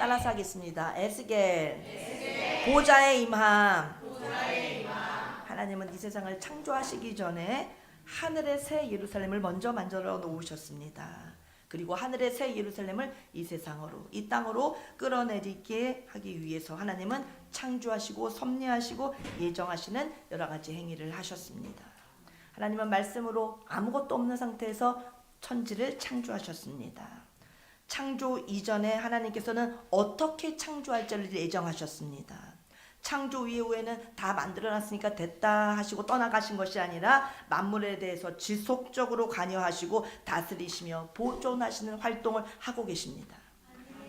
따라서 하겠습니다. 에스겔 보좌의 임함. 하나님은 이 세상을 창조하시기 전에 하늘의 새 예루살렘을 먼저 만들어 놓으셨습니다. 그리고 하늘의 새 예루살렘을 이 세상으로, 이 땅으로 끌어내리게 하기 위해서 하나님은 창조하시고 섭리하시고 예정하시는 여러 가지 행위를 하셨습니다. 하나님은 말씀으로 아무것도 없는 상태에서 천지를 창조하셨습니다. 창조 이전에 하나님께서는 어떻게 창조할지를 예정하셨습니다. 창조 이후에는 다 만들어놨으니까 됐다 하시고 떠나가신 것이 아니라 만물에 대해서 지속적으로 관여하시고 다스리시며 보존하시는 활동을 하고 계십니다.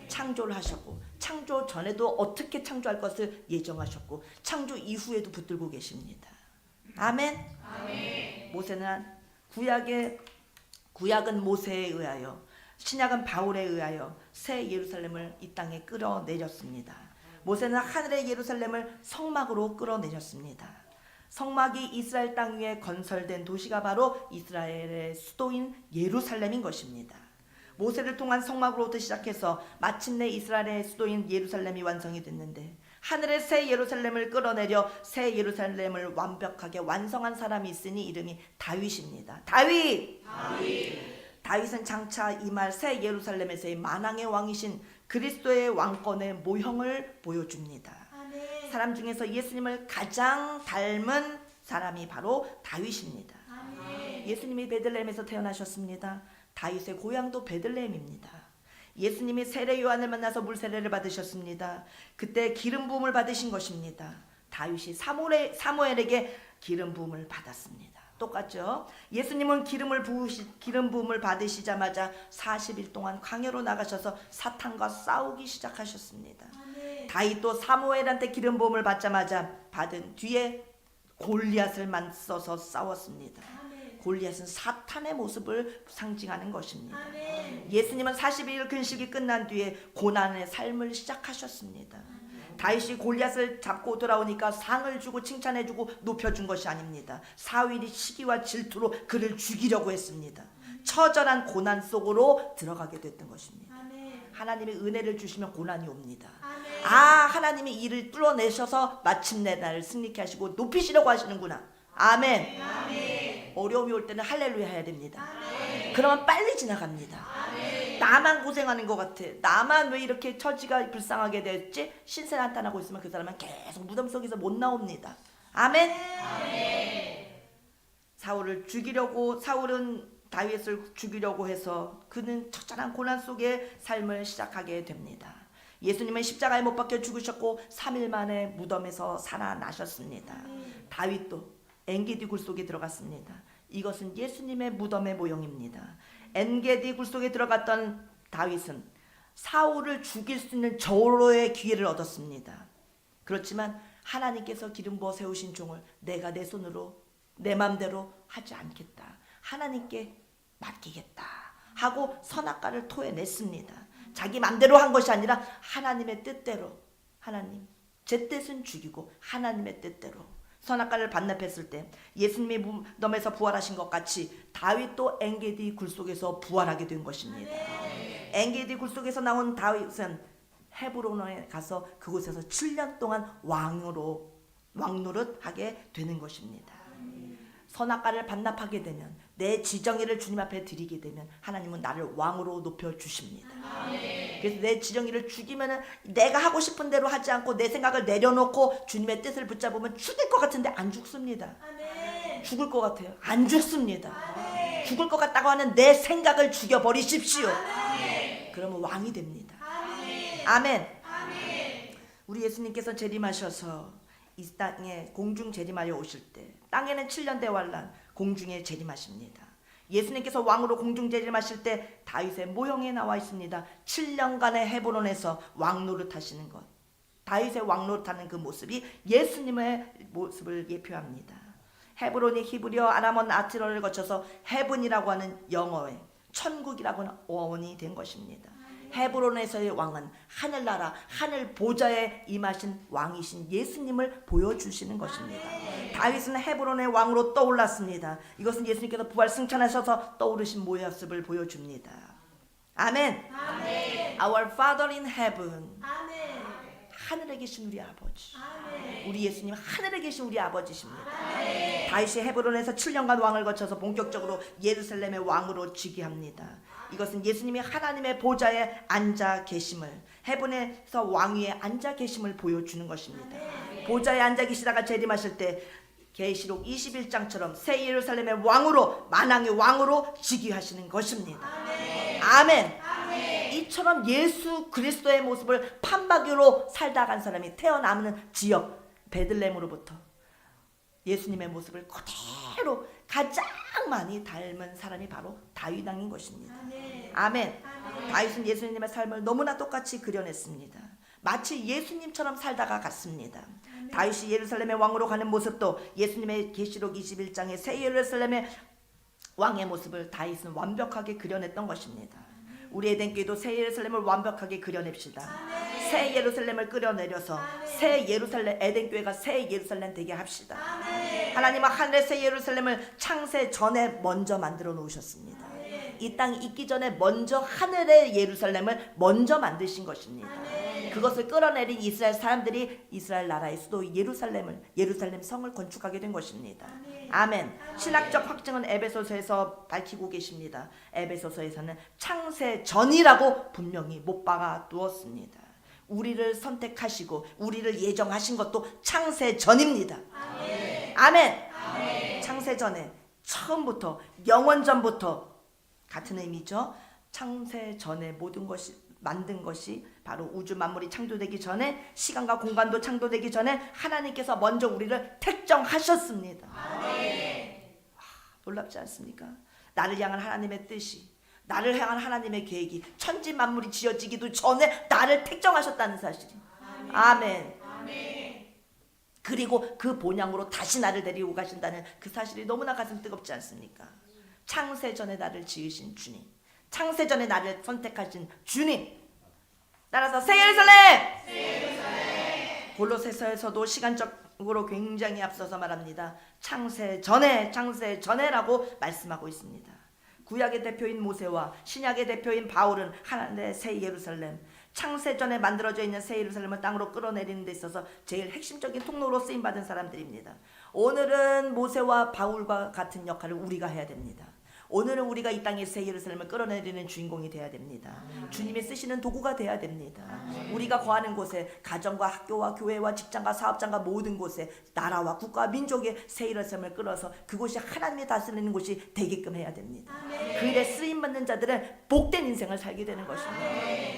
창조를 하셨고 창조 전에도 어떻게 창조할 것을 예정하셨고 창조 이후에도 붙들고 계십니다. 아멘. 모세는 구약은 모세에 의하여, 신약은 바울에 의하여 새 예루살렘을 이 땅에 끌어내렸습니다. 모세는 하늘의 예루살렘을 성막으로 끌어내렸습니다. 성막이 이스라엘 땅 위에 건설된 도시가 바로 이스라엘의 수도인 예루살렘인 것입니다. 모세를 통한 성막으로부터 시작해서 마침내 이스라엘의 수도인 예루살렘이 완성이 됐는데 하늘의 새 예루살렘을 끌어내려 새 예루살렘을 완벽하게 완성한 사람이 있으니 이름이 다윗입니다. 다윗은 장차 이말 새 예루살렘에서의 만왕의 왕이신 그리스도의 왕권의 모형을 보여줍니다. 아멘. 사람 중에서 예수님을 가장 닮은 사람이 바로 다윗입니다. 아멘. 예수님이 베들레헴에서 태어나셨습니다. 다윗의 고향도 베들레헴입니다. 예수님이 세례 요한을 만나서 물세례를 받으셨습니다. 그때 기름 부음을 받으신 것입니다. 다윗이 사무엘에게 기름 부음을 받았습니다. 똑같죠? 예수님은 기름 부음을 받으시자마자 40일 동안 광야로 나가셔서 사탄과 싸우기 시작하셨습니다. 아멘. 다윗도 사무엘한테 기름 부음을 받자마자 받은 뒤에 골리앗을 맞서서 싸웠습니다. 아멘. 골리앗은 사탄의 모습을 상징하는 것입니다. 아멘. 예수님은 40일 근식이 끝난 뒤에 고난의 삶을 시작하셨습니다. 다윗이 골리앗을 잡고 돌아오니까 상을 주고 칭찬해주고 높여준 것이 아닙니다. 사울이 시기와 질투로 그를 죽이려고 했습니다. 처절한 고난 속으로 들어가게 됐던 것입니다. 하나님의 은혜를 주시면 고난이 옵니다. 하나님이 이를 뚫어내셔서 마침내 나를 승리케 하시고 높이시려고 하시는구나. 아멘. 어려움이 올 때는 할렐루야 해야 됩니다. 그러면 빨리 지나갑니다. 나만 고생하는 것 같아. 나만 왜 이렇게 처지가 불쌍하게 됐지? 신세 나타나고 있으면 그 사람은 계속 무덤 속에서 못 나옵니다. 아멘. 사울은 다윗을 죽이려고 해서 그는 처절한 고난 속에 삶을 시작하게 됩니다. 예수님은 십자가에 못 박혀 죽으셨고 3일 만에 무덤에서 살아나셨습니다. 다윗도 엔게디 굴 속에 들어갔습니다. 이것은 예수님의 무덤의 모형입니다. 엔게디 굴 속에 들어갔던 다윗은 사울을 죽일 수 있는 절호의 기회를 얻었습니다. 그렇지만 하나님께서 기름 부어 세우신 종을 내가 내 손으로 내 맘대로 하지 않겠다, 하나님께 맡기겠다 하고 선악과를 토해냈습니다. 자기 맘대로 한 것이 아니라 하나님의 뜻대로, 하나님 제 뜻은 죽이고 하나님의 뜻대로 선악과를 반납했을 때 예수님이 무덤에서 부활하신 것 같이 다윗도 엔게디 굴 속에서 부활하게 된 것입니다. 엔게디 굴 속에서 나온 다윗은 헤브론에 가서 그곳에서 7년 동안 왕노릇하게 되는 것입니다. 선악과를 반납하게 되면, 내 지정의를 주님 앞에 드리게 되면 하나님은 나를 왕으로 높여주십니다. 그래서 내 지정의를 죽이면 내가 하고 싶은 대로 하지 않고 내 생각을 내려놓고 주님의 뜻을 붙잡으면 죽을 것 같은데 안 죽습니다. 죽을 것 같아요. 안 죽습니다. 죽을 것 같다고 하는 내 생각을 죽여버리십시오. 그러면 왕이 됩니다. 아멘. 우리 예수님께서 재림하셔서 이 땅에 공중 재림하여 오실 때, 땅에는 7년 대환란, 공중에 재림하십니다. 예수님께서 왕으로 공중 재림하실 때 다윗의 모형에 나와 있습니다. 7년간의 헤브론에서 왕노릇 하시는 것, 다윗의 왕노릇하는 그 모습이 예수님의 모습을 예표합니다. 헤브론이 히브리어 아람원 아티러를 거쳐서 헤븐이라고 하는 영어의 천국이라고 하는 어원이 된 것입니다. 헤브론에서의 왕은 하늘나라 하늘 보좌에 임하신 왕이신 예수님을 보여주시는 것입니다. 다윗은 헤브론의 왕으로 떠올랐습니다. 이것은 예수님께서 부활 승천하셔서 떠오르신 모습을 보여줍니다. 아멘. Our Father in Heaven. 아멘. 하늘에 계신 우리 아버지. 아멘. 우리 예수님 하늘에 계신 우리 아버지십니다. 아멘. 다윗이 헤브론에서 7년간 왕을 거쳐서 본격적으로 예루살렘의 왕으로 즉위합니다. 이것은 예수님이 하나님의 보좌에 앉아 계심을, 헤븐에서 왕위에 앉아 계심을 보여주는 것입니다. 보좌에 앉아 계시다가 재림하실 때 계시록 21장처럼 새 예루살렘의 왕으로, 만왕의 왕으로 즉위하시는 것입니다. 아멘. 이처럼 예수 그리스도의 모습을 판박이로 살다 간 사람이 태어나는 지역 베들레헴으로부터 예수님의 모습을 그대로 가장 많이 닮은 사람이 바로 다윗 왕인 것입니다. 아멘. 다윗은 예수님의 삶을 너무나 똑같이 그려냈습니다. 마치 예수님처럼 살다가 갔습니다. 다윗이 예루살렘의 왕으로 가는 모습도 예수님의 계시록 21장의 새 예루살렘의 왕의 모습을 다윗은 완벽하게 그려냈던 것입니다. 우리 에덴교회도 새 예루살렘을 완벽하게 그려냅시다. 새 예루살렘을 끌어내려서 새 예루살렘, 에덴교회가 새 예루살렘 되게 합시다. 하나님은 하늘의 새 예루살렘을 창세 전에 먼저 만들어 놓으셨습니다. 이 땅이 있기 전에 먼저 하늘의 예루살렘을 먼저 만드신 것입니다. 그것을 끌어내린 이스라엘 사람들이 이스라엘 나라의 수도 예루살렘 성을 건축하게 된 것입니다. 아멘. 신학적 확증은 에베소서에서 밝히고 계십니다. 에베소서에서는 창세 전이라고 분명히 못 박아 두었습니다. 우리를 선택하시고 우리를 예정하신 것도 창세 전입니다. 아멘. 창세 전에, 처음부터, 영원 전부터 같은 의미죠. 창세 전에 모든 것이 만든 것이 바로 우주 만물이 창조되기 전에, 시간과 공간도 창조되기 전에 하나님께서 먼저 우리를 택정하셨습니다. 놀랍지 않습니까? 나를 향한 하나님의 뜻이, 나를 향한 하나님의 계획이 천지 만물이 지어지기도 전에 나를 택정하셨다는 사실이. 아멘. 그리고 그 본향으로 다시 나를 데리고 가신다는 그 사실이 너무나 가슴 뜨겁지 않습니까? 창세 전에 나를 지으신 주님, 창세 전에 나를 선택하신 주님. 따라서 새 예루살렘! 골로새서에서도 시간적으로 굉장히 앞서서 말합니다. 창세 전에라고 말씀하고 있습니다. 구약의 대표인 모세와 신약의 대표인 바울은 하나님의 새 예루살렘, 창세 전에 만들어져 있는 새 예루살렘을 땅으로 끌어내리는 데 있어서 제일 핵심적인 통로로 쓰임받은 사람들입니다. 오늘은 모세와 바울과 같은 역할을 우리가 해야 됩니다. 오늘은 우리가 이 땅에 새 예루살렘을 끌어내리는 주인공이 되어야 됩니다. 주님이 쓰시는 도구가 되어야 됩니다. 우리가 거하는 곳에, 가정과 학교와 교회와 직장과 사업장과 모든 곳에, 나라와 국가와 민족의 새 예루살렘을 끌어서 그곳이 하나님이 다스리는 곳이 되게끔 해야 됩니다. 그 일에 쓰임받는 자들은 복된 인생을 살게 되는 것입니다.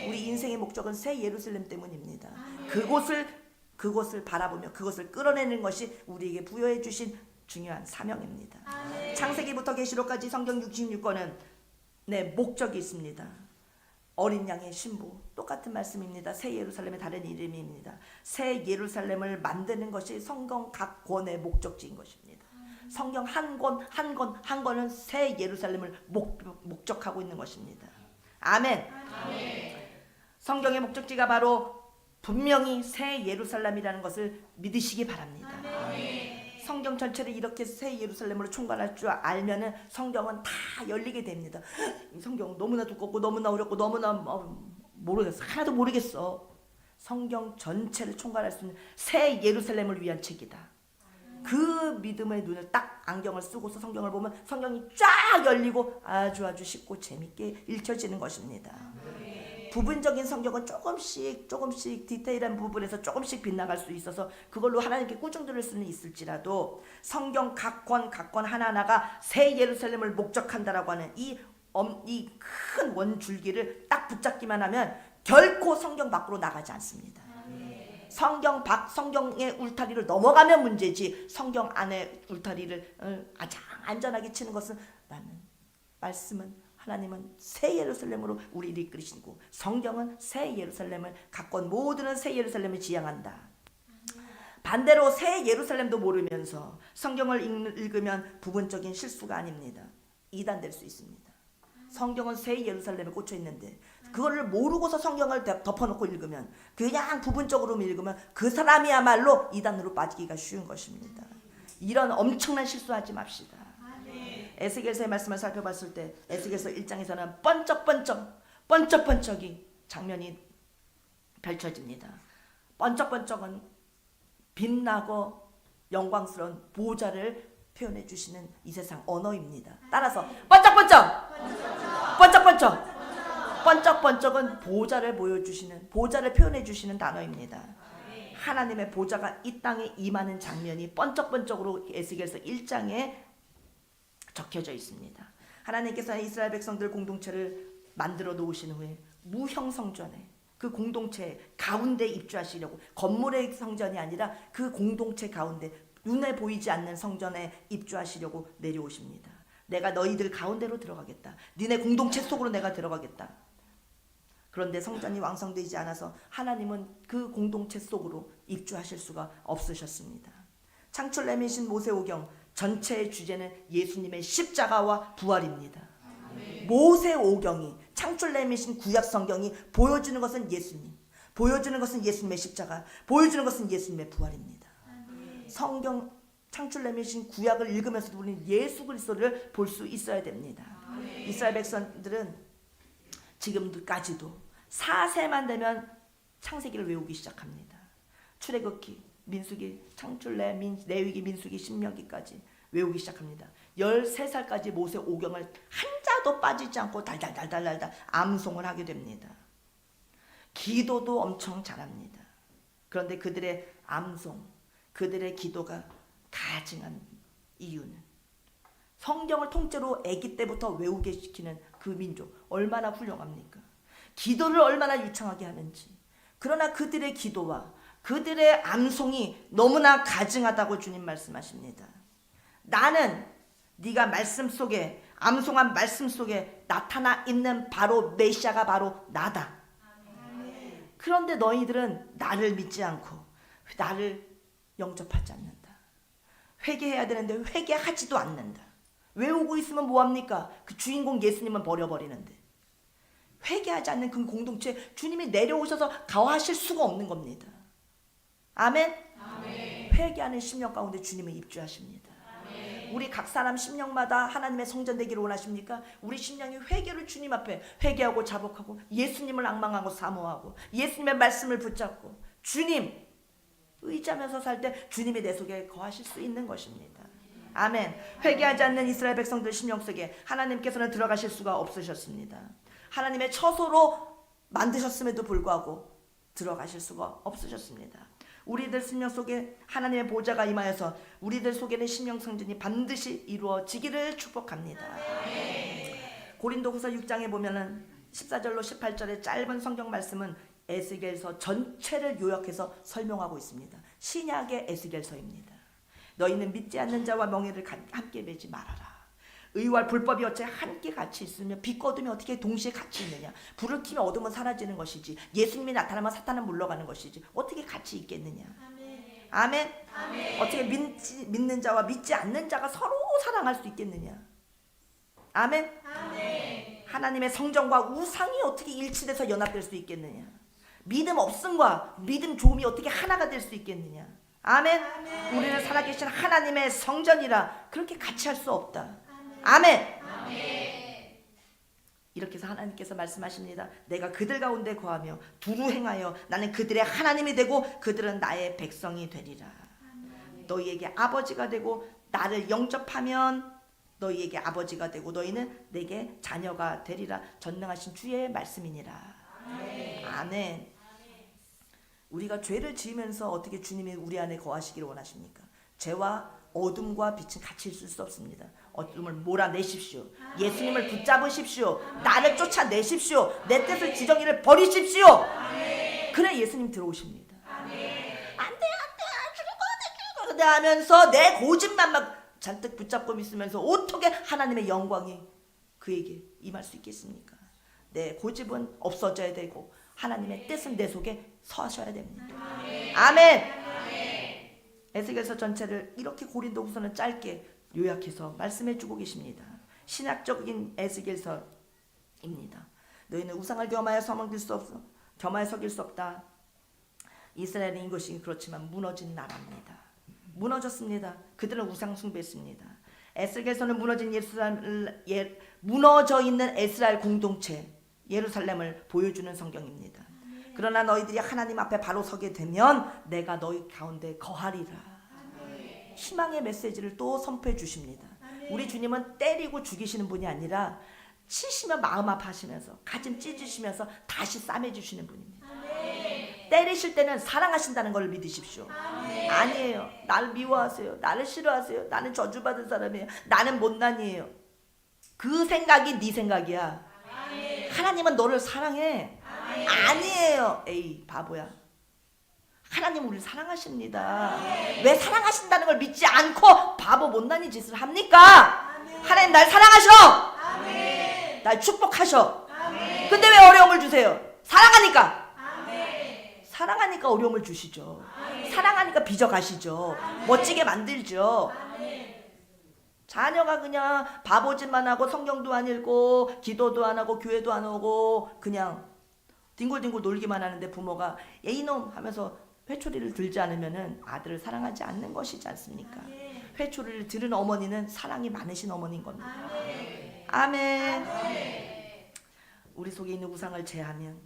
우리 인생의 목적은 새 예루살렘 때문입니다. 그곳을 바라보며 그것을 끌어내는 것이 우리에게 부여해 주신 중요한 사명입니다. 창세기부터 계시록까지 성경 66권은 목적이 있습니다. 어린 양의 신부, 똑같은 말씀입니다. 새 예루살렘의 다른 이름입니다. 새 예루살렘을 만드는 것이 성경 각 권의 목적지인 것입니다. 성경 한 권은 새 예루살렘을 목적하고 있는 것입니다. 아멘. 성경의 목적지가 바로 분명히 새 예루살렘이라는 것을 믿으시기 바랍니다. 성경 전체를 이렇게 새 예루살렘으로 총괄할 줄 알면은 성경은 다 열리게 됩니다. 이 성경 너무나 두껍고 너무나 어렵고 너무나 모르겠어. 하나도 모르겠어. 성경 전체를 총괄할 수 있는 새 예루살렘을 위한 책이다. 그 믿음의 눈을 딱 안경을 쓰고서 성경을 보면 성경이 쫙 열리고 아주 쉽고 재밌게 읽혀지는 것입니다. 부분적인 성경은 조금씩 디테일한 부분에서 조금씩 빗나갈 수 있어서 그걸로 하나님께 꾸중 들을 수는 있을지라도 성경 각 권 하나하나가 새 예루살렘을 목적한다라고 하는 이 큰 원줄기를 딱 붙잡기만 하면 결코 성경 밖으로 나가지 않습니다. 성경의 울타리를 넘어가면 문제지, 성경 안에 울타리를 가장 안전하게 치는 것은 말씀은, 하나님은 새 예루살렘으로 우리를 이끌으시고 성경은 새 예루살렘을, 각권 모두는 새 예루살렘을 지향한다. 반대로 새 예루살렘도 모르면서 성경을 읽으면 부분적인 실수가 아닙니다. 이단될 수 있습니다. 성경은 새 예루살렘에 꽂혀 있는데 그거를 모르고서 성경을 덮어놓고 읽으면, 그냥 부분적으로 읽으면 그 사람이야말로 이단으로 빠지기가 쉬운 것입니다. 이런 엄청난 실수하지 맙시다. 에스겔서의 말씀을 살펴봤을 때 에스겔서 1장에서는 번쩍번쩍이 장면이 펼쳐집니다. 번쩍번쩍은 빛나고 영광스러운 보좌를 표현해 주시는 이 세상 언어입니다. 따라서 번쩍번쩍, 번쩍번쩍, 번쩍번쩍은 보좌를 보여주시는, 보좌를 표현해 주시는 단어입니다. 하나님의 보좌가 이 땅에 임하는 장면이 번쩍번쩍으로 에스겔서 1장에 적혀져 있습니다. 하나님께서 이스라엘 백성들 공동체를 만들어 놓으신 후에 무형 성전에, 그 공동체 가운데 입주하시려고, 건물의 성전이 아니라 그 공동체 가운데, 눈에 보이지 않는 성전에 입주하시려고 내려오십니다. 내가 너희들 가운데로 들어가겠다. 니네 공동체 속으로 내가 들어가겠다. 그런데 성전이 완성되지 않아서 하나님은 그 공동체 속으로 입주하실 수가 없으셨습니다. 창출렘이신 모세오경 전체의 주제는 예수님의 십자가와 부활입니다. 모세오경이, 창출렘이신 구약성경이 보여주는 것은 예수님, 보여주는 것은 예수님의 십자가, 보여주는 것은 예수님의 부활입니다. 성경 창출렘이신 구약을 읽으면서도 우리는 예수 그리스도를 볼 수 있어야 됩니다. 이스라엘 백성들은 지금까지도 4세만 되면 창세기를 외우기 시작합니다. 출애굽기, 민수기, 창출렘, 레위기, 민수기, 신명기까지 외우기 시작합니다. 13살까지 모세오경을 한자도 빠지지 않고 달달달달달달 암송을 하게 됩니다. 기도도 엄청 잘합니다. 그런데 그들의 암송, 그들의 기도가 가증한 이유는 성경을 통째로 아기 때부터 외우게 시키는 그 민족, 얼마나 훌륭합니까? 기도를 얼마나 유창하게 하는지. 그러나 그들의 기도와 그들의 암송이 너무나 가증하다고 주님 말씀하십니다. 나는 네가 말씀 속에, 암송한 말씀 속에 나타나 있는 바로 메시아가 바로 나다. 그런데 너희들은 나를 믿지 않고 나를 영접하지 않는다. 회개해야 되는데 회개하지도 않는다. 외우고 있으면 뭐합니까? 그 주인공 예수님은 버려버리는데. 회개하지 않는 그 공동체, 주님이 내려오셔서 거하실 수가 없는 겁니다. 아멘? 아멘. 회개하는 심령 가운데 주님은 입주하십니다. 아멘. 우리 각 사람 심령마다 하나님의 성전 되기를 원하십니까? 우리 심령이 회개를 주님 앞에 회개하고 자복하고 예수님을 앙망하고 사모하고 예수님의 말씀을 붙잡고 주님 의지하면서 살 때 주님이 내 속에 거하실 수 있는 것입니다. 아멘. 회개하지 않는 이스라엘 백성들 심령 속에 하나님께서는 들어가실 수가 없으셨습니다. 하나님의 처소로 만드셨음에도 불구하고 들어가실 수가 없으셨습니다. 우리들 심령 속에 하나님의 보좌가 임하여서 우리들 속에는 심령 성전이 반드시 이루어지기를 축복합니다. 고린도후서 6장에 보면은 14절로 18절의 짧은 성경 말씀은 에스겔서 전체를 요약해서 설명하고 있습니다. 신약의 에스겔서입니다. 너희는 믿지 않는 자와 멍에를 함께 매지 말아라. 의와 불법이 어째 함께 같이 있으며 빛과 어둠이 어떻게 동시에 같이 있느냐. 불을 켜면 어둠은 사라지는 것이지 예수님이 나타나면 사탄은 물러가는 것이지 어떻게 같이 있겠느냐. 아멘. 아멘. 아멘. 어떻게 믿는 자와 믿지 않는 자가 서로 사랑할 수 있겠느냐. 아멘. 아멘. 하나님의 성전과 우상이 어떻게 일치돼서 연합될 수 있겠느냐. 믿음 없음과 믿음 좋음이 어떻게 하나가 될 수 있겠느냐. 아멘. 아멘. 우리는 살아계신 하나님의 성전이라 그렇게 같이 할 수 없다. 아멘. 아멘. 이렇게 해서 하나님께서 말씀하십니다. 내가 그들 가운데 거하며 두루 행하여 나는 그들의 하나님이 되고 그들은 나의 백성이 되리라. 아멘. 너희에게 아버지가 되고 나를 영접하면 너희에게 아버지가 되고 너희는 내게 자녀가 되리라. 전능하신 주의 말씀이니라. 아멘. 아멘. 우리가 죄를 지으면서 어떻게 주님이 우리 안에 거하시기를 원하십니까? 죄와 어둠과 빛은 같이 있을 수 없습니다. 어둠을 몰아내십시오. 예수님을 붙잡으십시오. 나를 쫓아내십시오. 내 뜻을 지정의를 버리십시오. 그래 예수님 들어오십니다. 안돼 죽을 거 하면서 내 고집만 막 잔뜩 붙잡고 있으면서 어떻게 하나님의 영광이 그에게 임할 수 있겠습니까? 내 고집은 없어져야 되고 하나님의 뜻은 내 속에 서셔야 됩니다. 아멘. 에스겔서 전체를 이렇게 고린도후서는 짧게 요약해서 말씀해주고 계십니다. 신학적인 에스겔서입니다. 너희는 우상을 겸하여 석일 수 없다. 이스라엘은 이것이 그렇지만 무너진 나라입니다. 무너졌습니다. 그들은 우상 숭배했습니다. 에스겔서는 무너져 있는 에스라엘 공동체, 예루살렘을 보여주는 성경입니다. 그러나 너희들이 하나님 앞에 바로 서게 되면 내가 너희 가운데 거하리라. 희망의 메시지를 또 선포해 주십니다. 우리 주님은 때리고 죽이시는 분이 아니라 치시면 마음 아파하시면서 가슴 찢으시면서 다시 싸매주시는 분입니다. 때리실 때는 사랑하신다는 걸 믿으십시오. 아니에요. 나를 미워하세요. 나를 싫어하세요. 나는 저주받은 사람이에요. 나는 못난이에요. 그 생각이 네 생각이야. 하나님은 너를 사랑해. 아니에요. 에이 바보야. 하나님 우리를 사랑하십니다. 왜 사랑하신다는 걸 믿지 않고 바보 못난이 짓을 합니까? 하나님 날 사랑하셔. 날 축복하셔. 근데 왜 어려움을 주세요? 사랑하니까. 사랑하니까 어려움을 주시죠. 사랑하니까 빚어가시죠. 멋지게 만들죠. 자녀가 그냥 바보짓만 하고 성경도 안 읽고 기도도 안 하고 교회도 안 오고 그냥 뒹굴뒹굴 놀기만 하는데 부모가 이놈 하면서 회초리를 들지 않으면은 아들을 사랑하지 않는 것이지 않습니까? 회초리를 들은 어머니는 사랑이 많으신 어머니인 겁니다. 아멘. 우리 속에 있는 우상을 제하면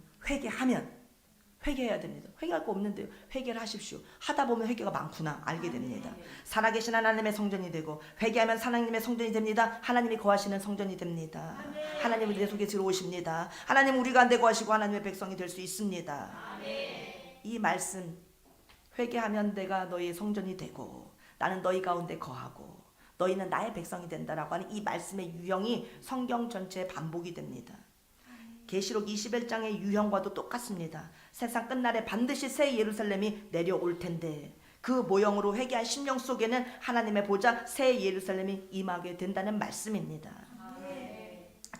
회개해야 됩니다. 회개할 거 없는데요. 회개를 하십시오. 하다 보면 회개가 많구나 알게 됩니다. 살아계신 하나님의 성전이 되고 회개하면 하나님의 성전이 됩니다. 하나님이 거하시는 성전이 됩니다. 하나님은 내 속에 들어오십니다. 하나님 우리 가운데 거하시고 하나님의 백성이 될 수 있습니다. 이 말씀 회개하면 내가 너희의 성전이 되고 나는 너희 가운데 거하고 너희는 나의 백성이 된다라고 하는 이 말씀의 유형이 성경 전체에 반복이 됩니다. 계시록 21장의 유형과도 똑같습니다. 세상 끝날에 반드시 새 예루살렘이 내려올 텐데 그 모형으로 회개한 심령 속에는 하나님의 보좌 새 예루살렘이 임하게 된다는 말씀입니다.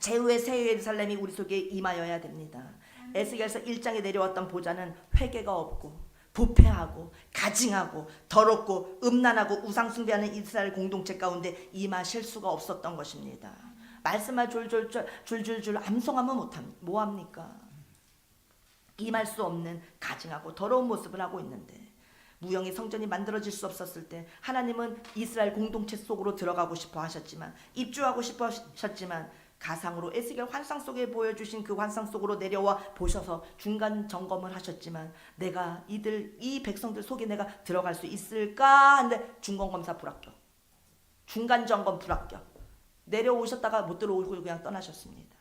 제후의 새 예루살렘이 우리 속에 임하여야 됩니다. 에스겔서 1장에 내려왔던 보좌는 회개가 없고 부패하고 가증하고 더럽고 음란하고 우상숭배하는 이스라엘 공동체 가운데 임하실 수가 없었던 것입니다. 말씀을 줄줄줄 암송하면 뭐합니까? 임할 수 없는 가증하고 더러운 모습을 하고 있는데 무형의 성전이 만들어질 수 없었을 때 하나님은 이스라엘 공동체 속으로 들어가고 싶어 하셨지만 입주하고 싶어 하셨지만 가상으로 에스겔 환상 속에 보여주신 그 환상 속으로 내려와 보셔서 중간 점검을 하셨지만 내가 이 백성들 속에 내가 들어갈 수 있을까 하는데 중간검사 불합격, 중간 점검 불합격, 내려오셨다가 못 들어오고 그냥 떠나셨습니다.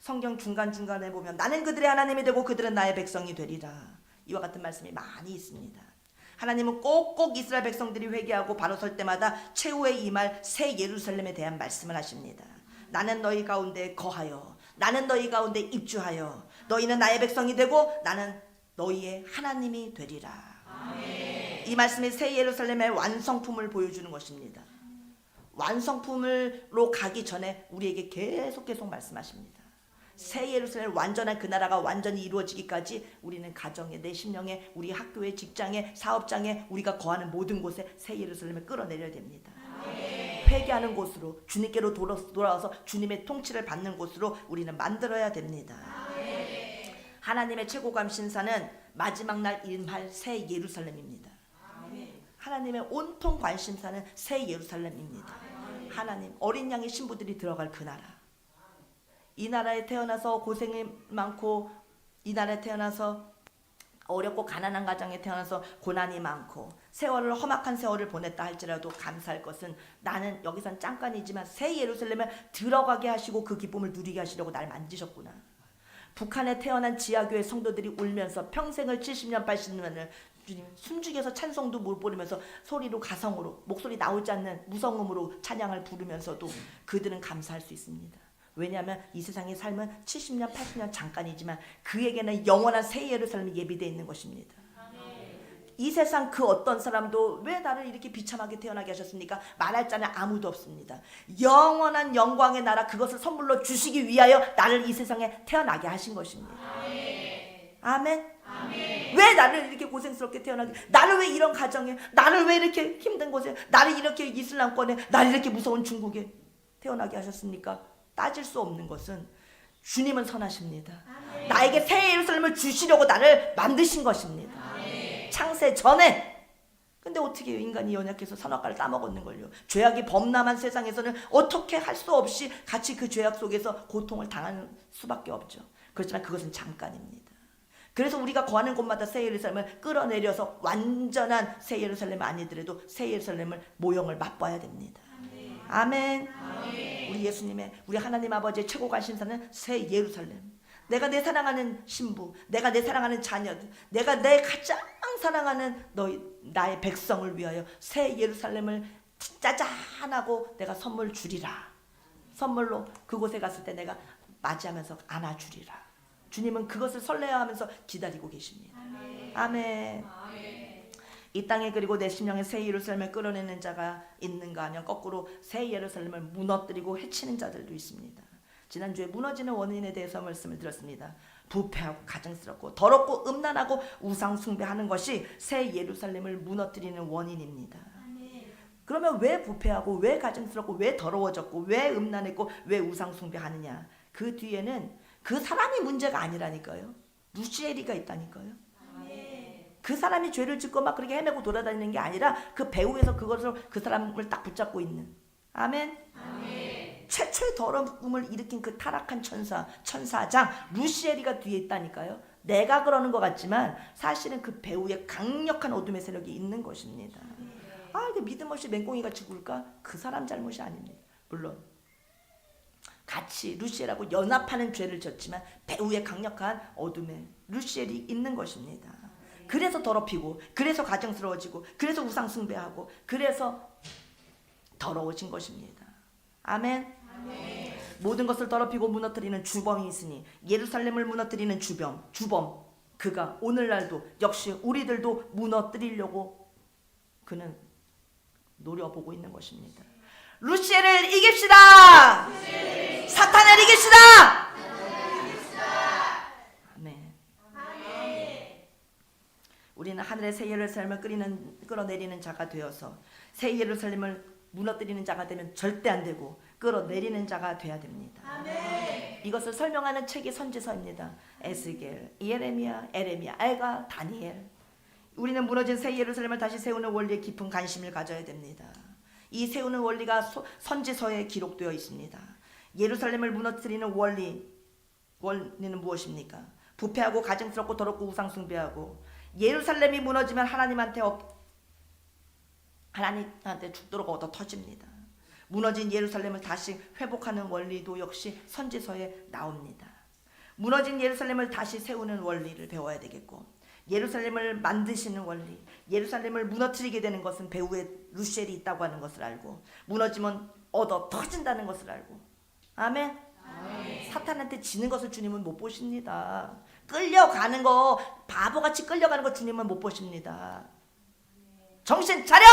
성경 중간중간에 보면 나는 그들의 하나님이 되고 그들은 나의 백성이 되리라 이와 같은 말씀이 많이 있습니다. 하나님은 꼭꼭 이스라엘 백성들이 회개하고 바로 설 때마다 최후에 임할 새 예루살렘에 대한 말씀을 하십니다. 나는 너희 가운데 거하여 나는 너희 가운데 입주하여 너희는 나의 백성이 되고 나는 너희의 하나님이 되리라. 아멘. 이 말씀이 새 예루살렘의 완성품을 보여주는 것입니다. 완성품으로 가기 전에 우리에게 계속 말씀하십니다. 새 예루살렘 완전한 그 나라가 완전히 이루어지기까지 우리는 가정에 내 심령에 우리 학교에 직장에 사업장에 우리가 거하는 모든 곳에 새 예루살렘을 끌어내려야 됩니다. 회개하는 곳으로 주님께로 돌아와서 주님의 통치를 받는 곳으로 우리는 만들어야 됩니다. 하나님의 최고감 신사는 마지막 날 임할 새 예루살렘입니다. 하나님의 온통 관심사는 새 예루살렘입니다. 하나님 어린 양의 신부들이 들어갈 그 나라, 이 나라에 태어나서 고생이 많고 이 나라에 태어나서 어렵고 가난한 가정에 태어나서 고난이 많고 세월을 험악한 세월을 보냈다 할지라도 감사할 것은 나는 여기선 잠깐이지만 새 예루살렘에 들어가게 하시고 그 기쁨을 누리게 하시려고 날 만지셨구나. 북한에 태어난 지하교회 성도들이 울면서 평생을 70년 80년을 주님 숨죽여서 찬송도 못 부르면서 소리로 가성으로 목소리 나오지 않는 무성음으로 찬양을 부르면서도 그들은 감사할 수 있습니다. 왜냐하면 이 세상의 삶은 70년 80년 잠깐이지만 그에게는 영원한 새 예루살렘이 예비되어 있는 것입니다. 이 세상 그 어떤 사람도 왜 나를 이렇게 비참하게 태어나게 하셨습니까? 말할 자는 아무도 없습니다. 영원한 영광의 나라 그것을 선물로 주시기 위하여 나를 이 세상에 태어나게 하신 것입니다. 아멘. 아멘. 왜 나를 이렇게 고생스럽게 태어나게, 나를 왜 이런 가정에, 나를 왜 이렇게 힘든 곳에, 나를 이렇게 이슬람권에, 나를 이렇게 무서운 중국에 태어나게 하셨습니까? 따질 수 없는 것은 주님은 선하십니다. 아멘. 나에게 새 예루살렘을 주시려고 나를 만드신 것입니다. 아멘. 창세 전에 근데 어떻게 인간이 연약해서 선악과를 따먹었는걸요. 죄악이 범람한 세상에서는 어떻게 할 수 없이 같이 그 죄악 속에서 고통을 당하는 수밖에 없죠. 그렇지만 그것은 잠깐입니다. 그래서 우리가 거하는 곳마다 새 예루살렘을 끌어내려서 완전한 새 예루살렘 아니더라도 새 예루살렘을 모형을 맛봐야 됩니다. 아멘. 아멘. 우리 예수님의, 우리 하나님 아버지의 최고 관심사는 새 예루살렘. 내가 내 사랑하는 신부, 내가 내 사랑하는 자녀들, 내가 내 가장 사랑하는 나의 백성을 위하여 새 예루살렘을 짜잔하고 내가 선물 주리라. 선물로 그곳에 갔을 때 내가 맞이하면서 안아주리라. 주님은 그것을 설레어하면서 기다리고 계십니다. 아멘. 아멘. 아멘. 이 땅에 그리고 내 심령에 새 예루살렘을 끌어내는 자가 있는가 하면 거꾸로 새 예루살렘을 무너뜨리고 해치는 자들도 있습니다. 지난주에 무너지는 원인에 대해서 말씀을 드렸습니다. 부패하고 가증스럽고 더럽고 음란하고 우상 숭배하는 것이 새 예루살렘을 무너뜨리는 원인입니다. 그러면 왜 부패하고 왜 가증스럽고 왜 더러워졌고 왜 음란했고 왜 우상 숭배하느냐? 그 뒤에는 그 사람이 문제가 아니라니까요. 루시엘이가 있다니까요. 그 사람이 죄를 짓고 막 그렇게 헤매고 돌아다니는 게 아니라 그 배후에서 그것을 그 사람을 딱 붙잡고 있는. 아멘. 아멘. 최초의 더러움을 일으킨 그 타락한 천사장 루시엘이가 뒤에 있다니까요. 내가 그러는 것 같지만 사실은 그 배후에 강력한 어둠의 세력이 있는 것입니다. 아, 이게 믿음 없이 맹꽁이같이 굴까? 그 사람 잘못이 아닙니다. 물론 같이 루시엘하고 연합하는 죄를 졌지만 배후에 강력한 어둠의 루시엘이 있는 것입니다. 그래서 더럽히고 그래서 가증스러워지고 그래서 우상 숭배하고 그래서 더러워진 것입니다. 아멘. 아멘. 모든 것을 더럽히고 무너뜨리는 주범이 있으니 예루살렘을 무너뜨리는 주범 그가 오늘날도 역시 우리들도 무너뜨리려고 그는 노려보고 있는 것입니다. 루시엘을 이깁시다. 사탄을 이깁시다. 아멘. 우리는 하늘의 새 예루살렘을 끌어내리는 자가 되어서 새 예루살렘을 무너뜨리는 자가 되면 절대 안 되고 끌어내리는 자가 돼야 됩니다. 아멘. 이것을 설명하는 책이 선지서입니다. 에스겔, 예레미야, 에레미야, 알가, 다니엘. 우리는 무너진 새 예루살렘을 다시 세우는 원리에 깊은 관심을 가져야 됩니다. 이 세우는 원리가 선지서에 기록되어 있습니다. 예루살렘을 무너뜨리는 원리는 무엇입니까? 부패하고 가증스럽고 더럽고 우상 숭배하고 예루살렘이 무너지면 하나님한테 죽도록 얻어 터집니다. 무너진 예루살렘을 다시 회복하는 원리도 역시 선지서에 나옵니다. 무너진 예루살렘을 다시 세우는 원리를 배워야 되겠고 예루살렘을 만드시는 원리, 예루살렘을 무너뜨리게 되는 것은 배후에 루시엘이 있다고 하는 것을 알고 무너지면 얻어 터진다는 것을 알고 아멘. 아멘. 사탄한테 지는 것을 주님은 못 보십니다. 끌려가는 거, 바보같이 끌려가는 거 주님은 못 보십니다. 정신 차려!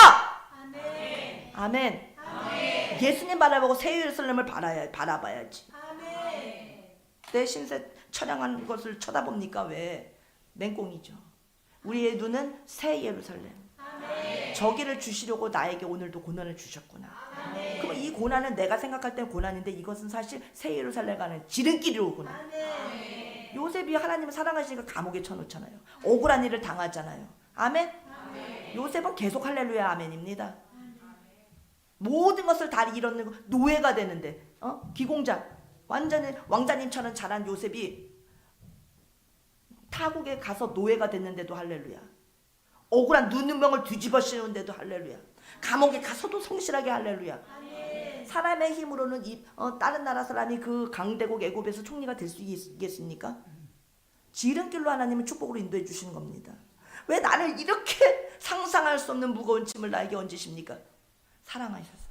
아멘. 아멘. 아멘. 예수님 바라보고 새 예루살렘을 바라봐야지. 아멘. 내 신세 처량한 것을 쳐다봅니까? 왜? 맹꽁이죠. 우리의 눈은 새 예루살렘. 아멘. 저기를 주시려고 나에게 오늘도 고난을 주셨구나. 아멘. 그럼 이 고난은 내가 생각할 땐 고난인데 이것은 사실 새 예루살렘 가는 지름길이로구나. 아멘. 요셉이 하나님을 사랑하시니까 감옥에 쳐놓잖아요. 억울한 일을 당하잖아요. 아멘. 아멘. 요셉은 계속 할렐루야 아멘입니다. 아멘. 모든 것을 다 잃었는 노예가 되는데 기공자 완전히 왕자님처럼 자란 요셉이 타국에 가서 노예가 됐는데도 할렐루야. 억울한 눈명을 뒤집어 씌우는데도 할렐루야. 감옥에 가서도 성실하게 할렐루야. 아멘. 사람의 힘으로는 다른 나라 사람이 그 강대국 애굽에서 총리가 될 수 있겠습니까? 지름길로 하나님은 축복으로 인도해 주시는 겁니다. 왜 나를 이렇게 상상할 수 없는 무거운 짐을 나에게 얹으십니까? 사랑하셔서.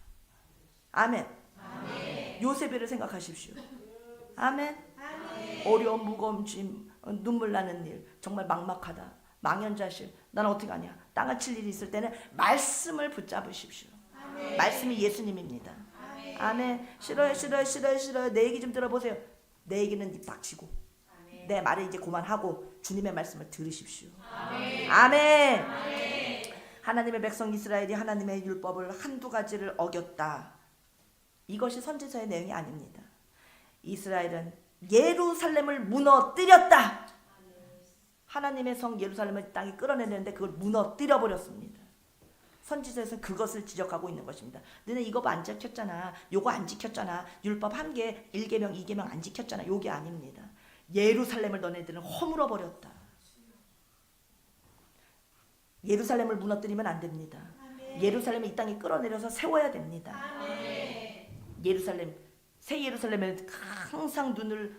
아멘. 아멘. 요셉을 생각하십시오. 아멘. 아멘. 어려운 무거운 짐, 눈물 나는 일, 정말 막막하다, 망연자실, 난 어떻게 하냐, 땅을 칠 일이 있을 때는 말씀을 붙잡으십시오. 아멘. 말씀이 예수님입니다. 아멘. 아멘. 싫어요. 내 얘기 좀 들어보세요. 내 얘기는 입 닥치고 아멘. 내 말을 이제 그만하고 주님의 말씀을 들으십시오. 아멘. 아멘. 아멘. 하나님의 백성 이스라엘이 하나님의 율법을 한두 가지를 어겼다. 이것이 선지서의 내용이 아닙니다. 이스라엘은 예루살렘을 무너뜨렸다. 하나님의 성 예루살렘을 땅에 끌어내는데 그걸 무너뜨려 버렸습니다. 선지서에서 그것을 지적하고 있는 것입니다. 너네 이거 안 지켰잖아. 요거 안 지켰잖아. 율법 1개, 1계명, 2계명 안 지켰잖아. 요게 아닙니다. 예루살렘을 너네들은 허물어 버렸다. 예루살렘을 무너뜨리면 안 됩니다. 예루살렘을 이 땅에 끌어내려서 세워야 됩니다. 예루살렘, 새 예루살렘에 항상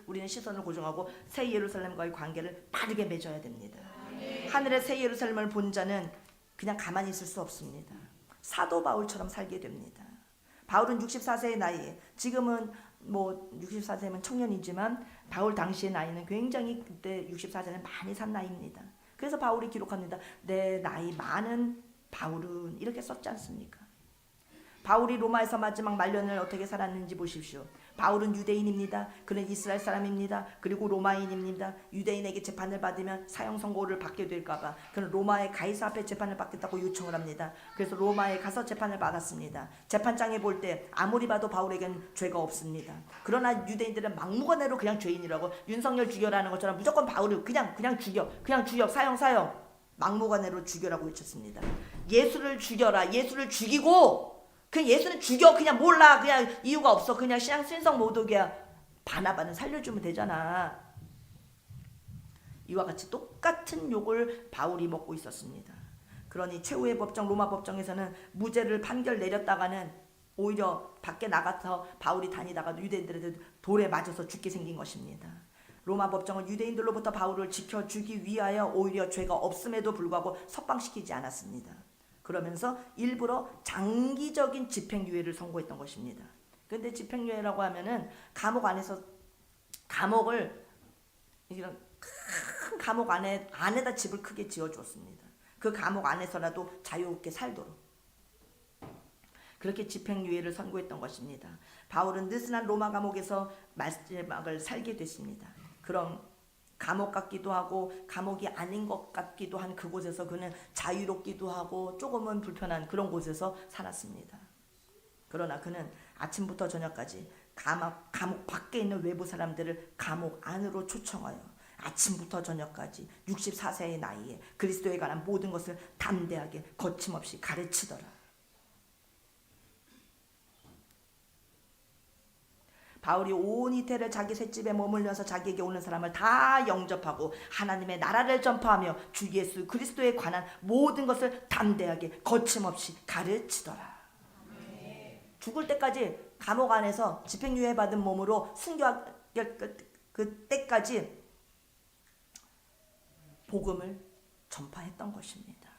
우리는 시선을 고정하고 새 예루살렘과의 관계를 바르게 맺어야 됩니다. 하늘의 새 예루살렘을 본 자는 그냥 가만히 있을 수 없습니다. 사도 바울처럼 살게 됩니다. 바울은 64세의 나이에, 지금은 뭐 64세면 청년이지만 바울 당시의 나이는 굉장히, 그때 64세는 많이 산 나이입니다. 그래서 바울이 기록합니다. 내 나이 많은 바울은, 이렇게 썼지 않습니까? 바울이 로마에서 마지막 말년을 어떻게 살았는지 보십시오. 바울은 유대인입니다. 그는 이스라엘 사람입니다. 그리고 로마인입니다. 유대인에게 재판을 받으면 사형 선고를 받게 될까봐 그는 로마의 가이사 앞에 재판을 받겠다고 요청을 합니다. 그래서 로마에 가서 재판을 받았습니다. 재판장에 볼 때 아무리 봐도 바울에겐 죄가 없습니다. 그러나 유대인들은 막무가내로 그냥 죄인이라고, 윤석열 죽여라는 것처럼 무조건 바울을 그냥 죽여, 사형 막무가내로 죽여라고 외쳤습니다. 예수를 죽여라. 예수를 죽이고, 그 예수는 죽여. 그냥 몰라. 그냥 이유가 없어. 그냥 신성 모독이야. 바나바는 살려주면 되잖아. 이와 같이 똑같은 욕을 바울이 먹고 있었습니다. 그러니 최후의 법정, 로마 법정에서는 무죄를 판결 내렸다가는 오히려 밖에 나가서 바울이 다니다가 유대인들한테 돌에 맞아서 죽게 생긴 것입니다. 로마 법정은 유대인들로부터 바울을 지켜주기 위하여 오히려 죄가 없음에도 불구하고 석방시키지 않았습니다. 그러면서 일부러 장기적인 집행유예를 선고했던 것입니다. 그런데 집행유예라고 하면은 감옥 안에서, 감옥을 이런 큰 감옥 안에다 집을 크게 지어주었습니다. 그 감옥 안에서라도 자유롭게 살도록 그렇게 집행유예를 선고했던 것입니다. 바울은 느슨한 로마 감옥에서 마지막을 살게 됐습니다. 그런 감옥 같기도 하고 감옥이 아닌 것 같기도 한 그곳에서 그는 자유롭기도 하고 조금은 불편한 그런 곳에서 살았습니다. 그러나 그는 아침부터 저녁까지 감옥 밖에 있는 외부 사람들을 감옥 안으로 초청하여 아침부터 저녁까지 64세의 나이에 그리스도에 관한 모든 것을 담대하게 거침없이 가르치더라. 바울이 온 이태를 자기 셋집에 머물면서 자기에게 오는 사람을 다 영접하고 하나님의 나라를 전파하며 주 예수 그리스도에 관한 모든 것을 담대하게 거침없이 가르치더라. 죽을 때까지 감옥 안에서 집행유예 받은 몸으로 순교할 그때까지 복음을 전파했던 것입니다.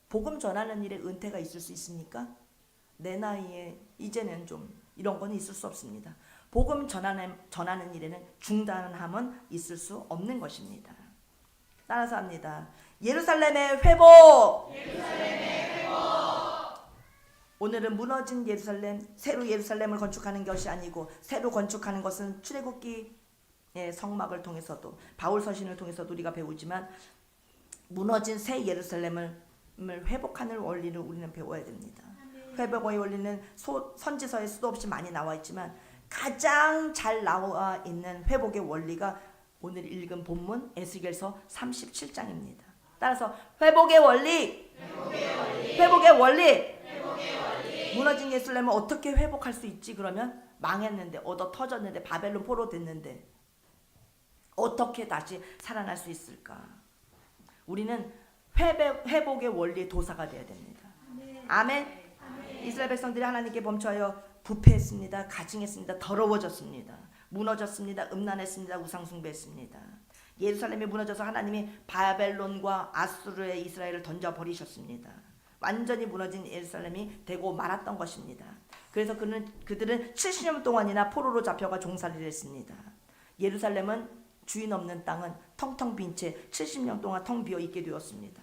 복음 전하는 일에 은퇴가 있을 수 있습니까? 내 나이에 이제는 좀 이런 건 있을 수 없습니다. 복음 전하는 일에는 중단함은 있을 수 없는 것입니다. 따라서 합니다. 예루살렘의 회복! 오늘은 무너진 예루살렘, 새로 예루살렘을 건축하는 것이 아니고 새로 건축하는 것은 출애굽기의 성막을 통해서도 바울 서신을 통해서도 우리가 배우지만 무너진 새 예루살렘을 회복하는 원리를 우리는 배워야 됩니다. 회복의 원리는 선지서에 수도 없이 많이 나와 있지만 가장 잘 나와 있는 회복의 원리가 오늘 읽은 본문 에스겔서 37장입니다. 따라서 회복의 원리. 무너진 예루살렘을 어떻게 회복할 수 있지? 그러면 망했는데, 얻어 터졌는데, 바벨론 포로 됐는데 어떻게 다시 살아날 수 있을까? 우리는 회복의 원리의 도사가 되어야 됩니다. 아멘. 이스라엘 백성들이 하나님께 범죄하여 부패했습니다. 가증했습니다. 더러워졌습니다. 무너졌습니다. 음란했습니다. 우상숭배했습니다. 예루살렘이 무너져서 하나님이 바벨론과 아수르에 이스라엘을 던져버리셨습니다. 완전히 무너진 예루살렘이 되고 말았던 것입니다. 그래서 그들은 70년 동안이나 포로로 잡혀가 종살이를 했습니다. 예루살렘은 주인 없는 땅은 텅텅 빈 채 70년 동안 텅 비어 있게 되었습니다.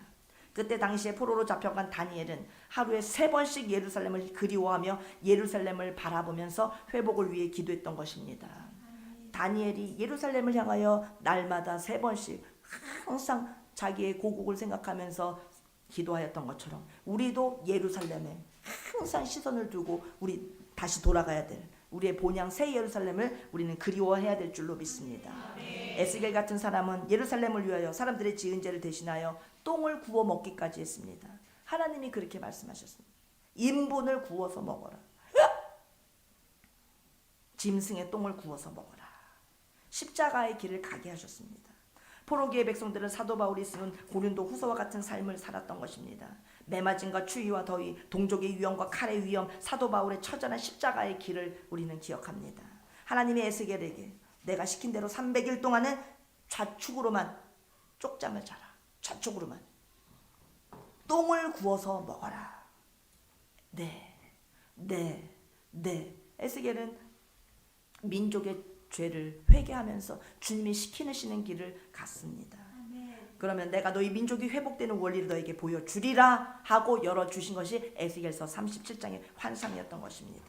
그때 당시에 포로로 잡혀간 다니엘은 하루에 3번씩 예루살렘을 그리워하며 예루살렘을 바라보면서 회복을 위해 기도했던 것입니다. 다니엘이 예루살렘을 향하여 날마다 3번씩 항상 자기의 고국을 생각하면서 기도하였던 것처럼 우리도 예루살렘에 항상 시선을 두고 우리 다시 돌아가야 될 우리의 본향 새 예루살렘을 우리는 그리워해야 될 줄로 믿습니다. 에스겔 같은 사람은 예루살렘을 위하여 사람들의 지은 죄를 대신하여 똥을 구워 먹기까지 했습니다. 하나님이 그렇게 말씀하셨습니다. 인분을 구워서 먹어라. 짐승의 똥을 구워서 먹어라. 십자가의 길을 가게 하셨습니다. 포로기의 백성들은 사도 바울이 쓰는 고린도 후서와 같은 삶을 살았던 것입니다. 매맞음과 추위와 더위, 동족의 위험과 칼의 위험, 사도 바울의 처절한 십자가의 길을 우리는 기억합니다. 하나님의 에스겔에게 내가 시킨 대로 300일 동안은 좌측으로만 쪽잠을 자라. 좌측으로만 똥을 구워서 먹어라. 네. 에스겔은 민족의 죄를 회개하면서 주님이 시키시는 길을 갔습니다. 그러면 내가 너희 민족이 회복되는 원리를 너에게 보여주리라 하고 열어주신 것이 에스겔서 37장의 환상이었던 것입니다.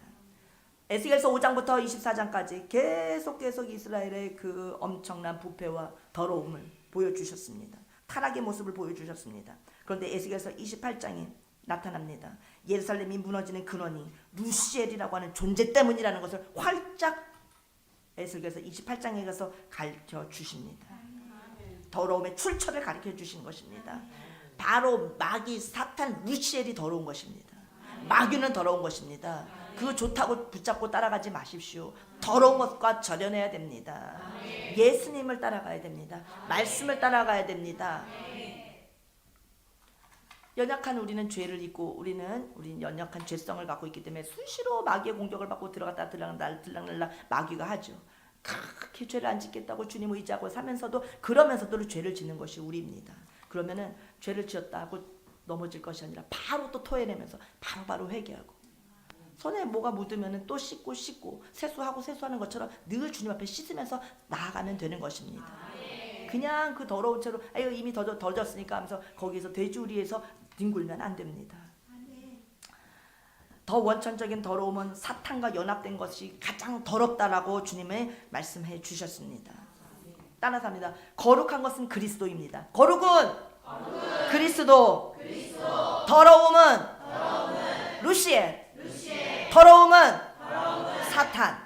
에스겔서 5장부터 24장까지 계속 이스라엘의 그 엄청난 부패와 더러움을 보여주셨습니다. 타락의 모습을 보여주셨습니다. 그런데 에스겔서 28장에 나타납니다. 예루살렘이 무너지는 근원이 루시엘이라고 하는 존재 때문이라는 것을 활짝 에스겔서 28장에 가서 가르쳐 주십니다. 더러움의 출처를 가르쳐 주신 것입니다. 바로 마귀 사탄 루시엘이 더러운 것입니다. 마귀는 더러운 것입니다. 그거 좋다고 붙잡고 따라가지 마십시오. 더러운 것과 절연해야 됩니다. 예수님을 따라가야 됩니다. 말씀을 따라가야 됩니다. 연약한 우리는 죄를 잊고 우리는 연약한 죄성을 갖고 있기 때문에 수시로 마귀의 공격을 받고 들어갔다 들락날락 마귀가 하죠. 그렇게 죄를 안 짓겠다고 주님 의지하고 사면서도 그러면서도 죄를 짓는 것이 우리입니다. 그러면은 죄를 지었다 하고 넘어질 것이 아니라 바로 또 토해내면서 바로 회개하고 손에 뭐가 묻으면은 또 씻고 세수하는 것처럼 늘 주님 앞에 씻으면서 나아가면 되는 것입니다. 그냥 그 더러운 채로 아유 이미 더 졌으니까 하면서 거기서 돼지우리에서 뒹굴면 안 됩니다. 더 원천적인 더러움은 사탄과 연합된 것이 가장 더럽다라고 주님의 말씀해 주셨습니다. 따라서 합니다. 거룩한 것은 그리스도입니다. 거룩은 그리스도. 더러움은 루시엘. 더러움은 사탄.